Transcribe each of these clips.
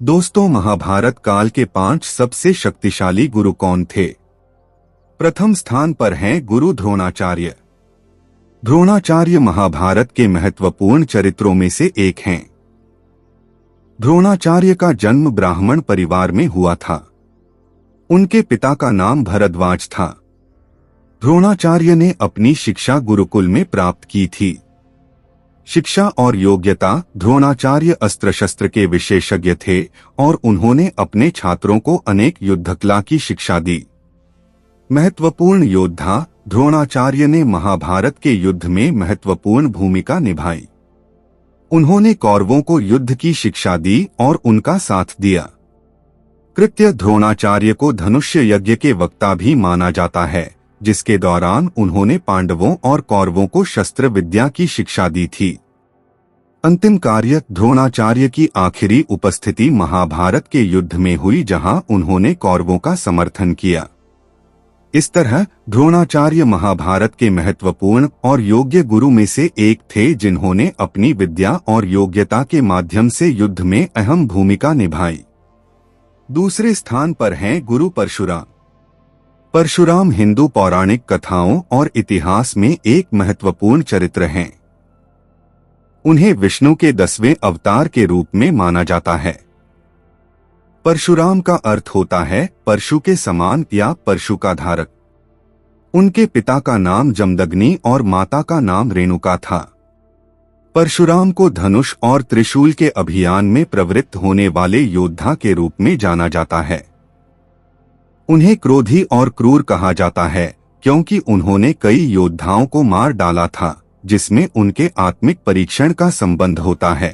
दोस्तों, महाभारत काल के 5 सबसे शक्तिशाली गुरु कौन थे? प्रथम स्थान पर हैं गुरु द्रोणाचार्य। द्रोणाचार्य महाभारत के महत्वपूर्ण चरित्रों में से एक हैं। द्रोणाचार्य का जन्म ब्राह्मण परिवार में हुआ था। उनके पिता का नाम भरद्वाज था। द्रोणाचार्य ने अपनी शिक्षा गुरुकुल में प्राप्त की थी। शिक्षा और योग्यता: द्रोणाचार्य अस्त्र शस्त्र के विशेषज्ञ थे और उन्होंने अपने छात्रों को अनेक युद्धकला की शिक्षा दी। महत्वपूर्ण योद्धा: द्रोणाचार्य ने महाभारत के युद्ध में महत्वपूर्ण भूमिका निभाई। उन्होंने कौरवों को युद्ध की शिक्षा दी और उनका साथ दिया। कृत्य: द्रोणाचार्य को धनुष्य यज्ञ के वक्ता भी माना जाता है, जिसके दौरान उन्होंने पांडवों और कौरवों को शस्त्र विद्या की शिक्षा दी थी। अंतिम कार्य: द्रोणाचार्य की आखिरी उपस्थिति महाभारत के युद्ध में हुई, जहां उन्होंने कौरवों का समर्थन किया। इस तरह द्रोणाचार्य महाभारत के महत्वपूर्ण और योग्य गुरु में से एक थे, जिन्होंने अपनी विद्या और योग्यता के माध्यम से युद्ध में अहम भूमिका निभाई। दूसरे स्थान पर हैं गुरु परशुराम। परशुराम हिंदू पौराणिक कथाओं और इतिहास में एक महत्वपूर्ण चरित्र हैं। उन्हें विष्णु के 10वें अवतार के रूप में माना जाता है। परशुराम का अर्थ होता है परशु के समान या परशु का धारक। उनके पिता का नाम जमदग्नि और माता का नाम रेणुका था। परशुराम को धनुष और त्रिशूल के अभियान में प्रवृत्त होने वाले योद्धा के रूप में जाना जाता है। उन्हें क्रोधी और क्रूर कहा जाता है, क्योंकि उन्होंने कई योद्धाओं को मार डाला था, जिसमें उनके आत्मिक परीक्षण का संबंध होता है।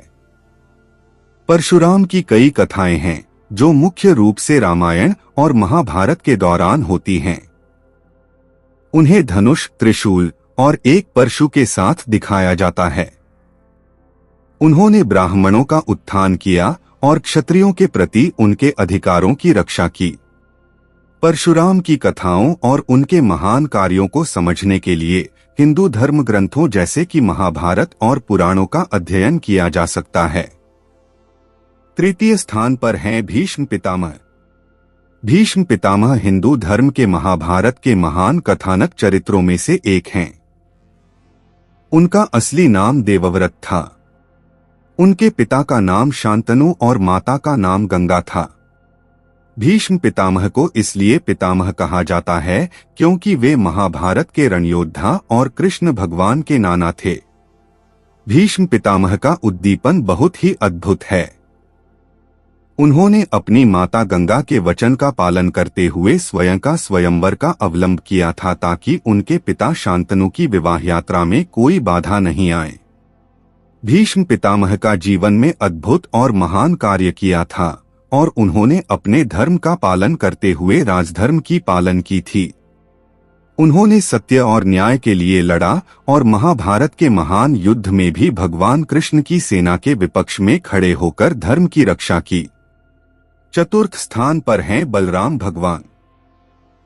परशुराम की कई कथाएं हैं, जो मुख्य रूप से रामायण और महाभारत के दौरान होती हैं। उन्हें धनुष, त्रिशूल और एक परशु के साथ दिखाया जाता है। उन्होंने ब्राह्मणों का उत्थान किया और क्षत्रियों के प्रति उनके अधिकारों की रक्षा की। परशुराम की कथाओं और उनके महान कार्यों को समझने के लिए हिंदू धर्म ग्रंथों जैसे कि महाभारत और पुराणों का अध्ययन किया जा सकता है। तृतीय स्थान पर हैं भीष्म पितामह। भीष्म पितामह हिंदू धर्म के महाभारत के महान कथानक चरित्रों में से एक हैं। उनका असली नाम देवव्रत था। उनके पिता का नाम शांतनु और माता का नाम गंगा था। भीष्म पितामह को इसलिए पितामह कहा जाता है क्योंकि वे महाभारत के रणयोद्धा और कृष्ण भगवान के नाना थे। भीष्म पितामह का उद्दीपन बहुत ही अद्भुत है। उन्होंने अपनी माता गंगा के वचन का पालन करते हुए स्वयं का स्वयंवर का अवलंब किया था, ताकि उनके पिता शांतनु की विवाह यात्रा में कोई बाधा नहीं आए। भीष्म पितामह का जीवन में अद्भुत और महान कार्य किया था और उन्होंने अपने धर्म का पालन करते हुए राजधर्म की पालन की थी। उन्होंने सत्य और न्याय के लिए लड़ा और महाभारत के महान युद्ध में भी भगवान कृष्ण की सेना के विपक्ष में खड़े होकर धर्म की रक्षा की। चतुर्थ स्थान पर हैं बलराम भगवान।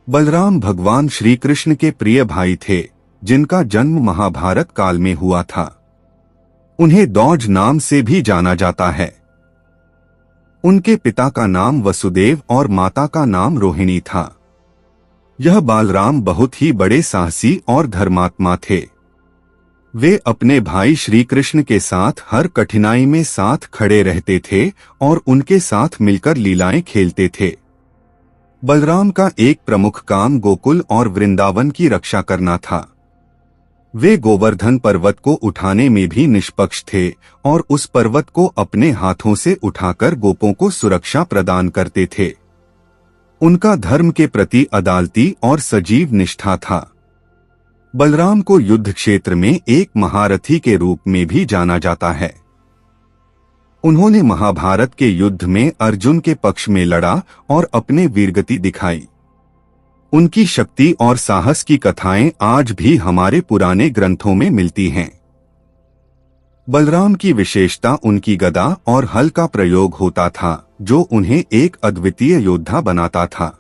बलराम भगवान श्री कृष्ण के प्रिय भाई थे, जिनका जन्म महाभारत काल में हुआ था। उन्हें दौज नाम से भी जाना जाता है। उनके पिता का नाम वसुदेव और माता का नाम रोहिणी था। यह बालराम बहुत ही बड़े साहसी और धर्मात्मा थे। वे अपने भाई श्री कृष्ण के साथ हर कठिनाई में साथ खड़े रहते थे और उनके साथ मिलकर लीलाएं खेलते थे। बलराम का एक प्रमुख काम गोकुल और वृंदावन की रक्षा करना था। वे गोवर्धन पर्वत को उठाने में भी निष्पक्ष थे और उस पर्वत को अपने हाथों से उठाकर गोपों को सुरक्षा प्रदान करते थे। उनका धर्म के प्रति अदालती और सजीव निष्ठा था। बलराम को युद्ध क्षेत्र में एक महारथी के रूप में भी जाना जाता है। उन्होंने महाभारत के युद्ध में अर्जुन के पक्ष में लड़ा और अपने वीरगति दिखाई। उनकी शक्ति और साहस की कथाएं आज भी हमारे पुराने ग्रंथों में मिलती हैं। बलराम की विशेषता उनकी गदा और हल का प्रयोग होता था, जो उन्हें एक अद्वितीय योद्धा बनाता था।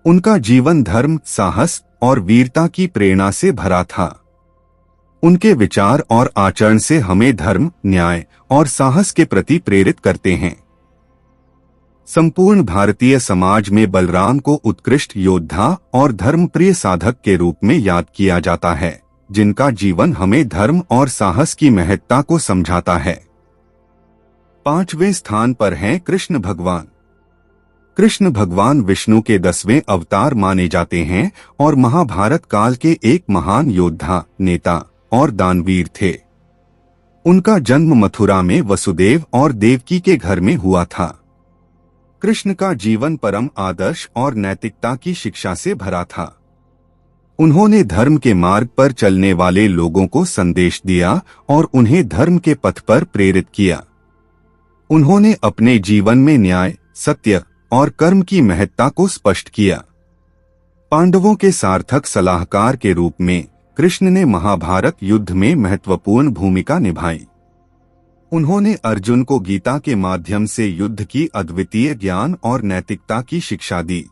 उनका जीवन धर्म, साहस और वीरता की प्रेरणा से भरा था। उनके विचार और आचरण से हमें धर्म, न्याय और साहस के प्रति प्रेरित करते हैं। संपूर्ण भारतीय समाज में बलराम को उत्कृष्ट योद्धा और धर्मप्रिय साधक के रूप में याद किया जाता है, जिनका जीवन हमें धर्म और साहस की महत्ता को समझाता है। 5वें स्थान पर हैं कृष्ण भगवान। कृष्ण भगवान विष्णु के 10वें अवतार माने जाते हैं और महाभारत काल के एक महान योद्धा, नेता और दानवीर थे। उनका जन्म मथुरा में वसुदेव और देवकी के घर में हुआ था। कृष्ण का जीवन परम आदर्श और नैतिकता की शिक्षा से भरा था। उन्होंने धर्म के मार्ग पर चलने वाले लोगों को संदेश दिया और उन्हें धर्म के पथ पर प्रेरित किया। उन्होंने अपने जीवन में न्याय, सत्य और कर्म की महत्ता को स्पष्ट किया। पांडवों के सार्थक सलाहकार के रूप में कृष्ण ने महाभारत युद्ध में महत्वपूर्ण भूमिका निभाई। उन्होंने अर्जुन को गीता के माध्यम से युद्ध की अद्वितीय ज्ञान और नैतिकता की शिक्षा दी।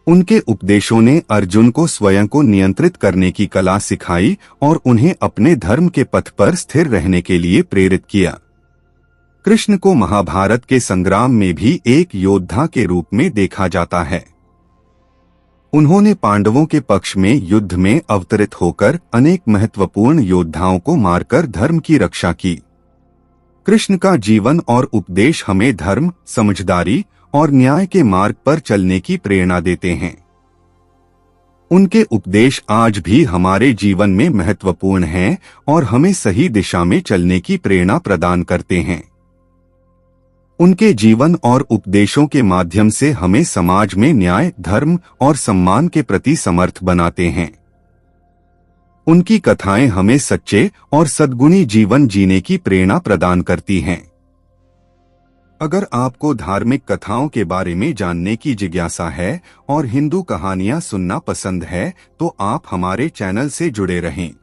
उनके उपदेशों ने अर्जुन को स्वयं को नियंत्रित करने की कला सिखाई और उन्हें अपने धर्म के पथ पर स्थिर रहने के लिए प्रेरित किया। कृष्ण को महाभारत के संग्राम में भी एक योद्धा के रूप में देखा जाता है। उन्होंने पांडवों के पक्ष में युद्ध में अवतरित होकर अनेक महत्वपूर्ण योद्धाओं को मारकर धर्म की रक्षा की। कृष्ण का जीवन और उपदेश हमें धर्म, समझदारी और न्याय के मार्ग पर चलने की प्रेरणा देते हैं। उनके उपदेश आज भी हमारे जीवन में महत्वपूर्ण हैं और हमें सही दिशा में चलने की प्रेरणा प्रदान करते हैं। उनके जीवन और उपदेशों के माध्यम से हमें समाज में न्याय, धर्म और सम्मान के प्रति समर्थ बनाते हैं। उनकी कथाएं हमें सच्चे और सद्गुणी जीवन जीने की प्रेरणा प्रदान करती हैं। अगर आपको धार्मिक कथाओं के बारे में जानने की जिज्ञासा है और हिंदू कहानियां सुनना पसंद है, तो आप हमारे चैनल से जुड़े रहें।